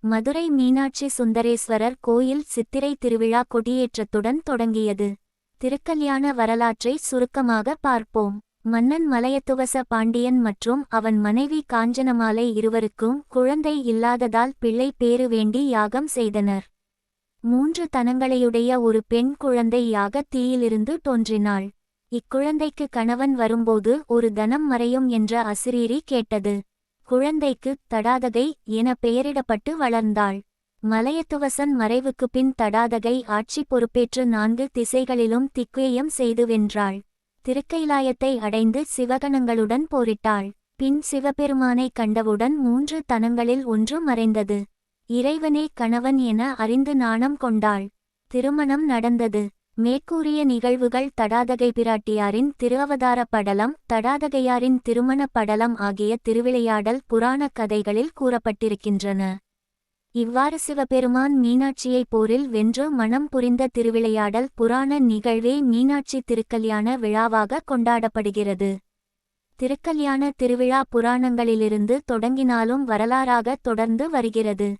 மதுரை மீனாட்சி சுந்தரேஸ்வரர் கோயில் சித்திரை திருவிழா கொடியேற்றத்துடன் தொடங்கியது. திருக்கல்யாண வரலாற்றை சுருக்கமாக பார்ப்போம். மன்னன் மலையத்துவச பாண்டியன் மற்றும் அவன் மனைவி காஞ்சனமாலை இருவருக்கும் குழந்தை இல்லாததால் பிள்ளை பேறு வேண்டி யாகம் செய்தனர். 3 தனங்களையுடைய ஒரு பெண் குழந்தை யாகத் தீயிலிருந்து தோன்றினாள். இக்குழந்தைக்கு கணவன் வரும்போது ஒரு தனம் மறையும் என்ற அசிரீரி கேட்டது. குழந்தைக்கு தடாதகை என பெயரிடப்பட்டு வளர்ந்தாள். மலையத்துவசன் மறைவுக்கு பின் தடாதகை ஆட்சி பொறுப்பேற்று 4 திசைகளிலும் திக்வேயம் செய்து வென்றாள். திருக்கைலாயத்தை அடைந்து சிவகணங்களுடன் போரிட்டாள். பின் சிவபெருமானை கண்டவுடன் 3 தனங்களில் ஒன்று மறைந்தது. இறைவனே கணவன் என அறிந்து நாணம் கொண்டாள். திருமணம் நடந்தது. மேற்கூறிய நிகழ்வுகள் தடாதகை பிராட்டியாரின் திருஅவதார படலம், தடாதகையாரின் திருமண படலம் ஆகிய திருவிளையாடல் புராணக் கதைகளில் கூறப்பட்டிருக்கின்றன. இவ்வாறு சிவபெருமான் மீனாட்சியை போரில் வென்று மணம் புரிந்த திருவிளையாடல் புராண நிகழ்வே மீனாட்சி திருக்கல்யாண விழாவாக கொண்டாடப்படுகிறது. திருக்கல்யாண திருவிழா புராணங்களிலிருந்து தொடங்கினாலும் வரலாறாக தொடர்ந்து வருகிறது.